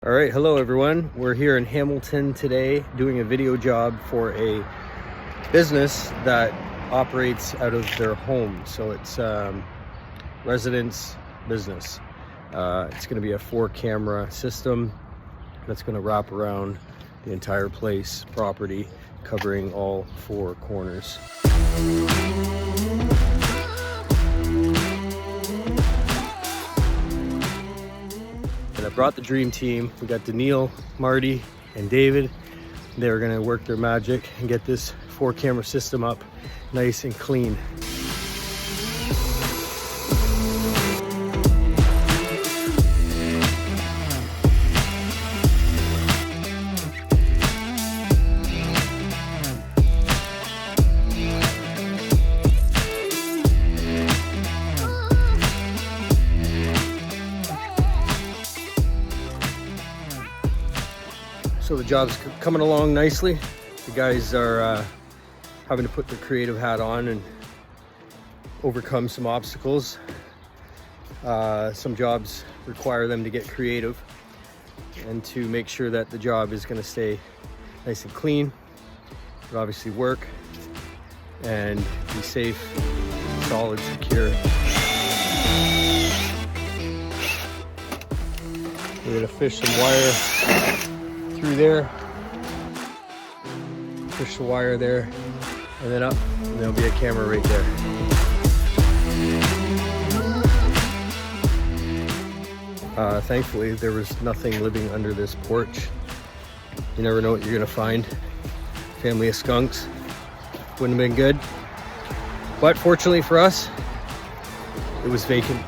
All right, hello everyone. We're here in Hamilton today doing a video job for a business that operates out of their home. So it's residence business. It's going to be a 4-camera system that's going to wrap around the entire place, property, covering all 4 corners. And I brought the dream team. We got Daniil, Marty, and David. They're gonna work their magic and get this 4-camera system up nice and clean. So the job's coming along nicely. The guys are having to put their creative hat on and overcome some obstacles. Some jobs require them to get creative and to make sure that the job is going to stay nice and clean, but obviously work and be safe, solid, secure. We're going to fish some wire through there, push the wire there, and then up, and there'll be a camera right there. Thankfully, there was nothing living under this porch. You never know what you're gonna find. Family of skunks. Wouldn't have been good. But fortunately for us, it was vacant.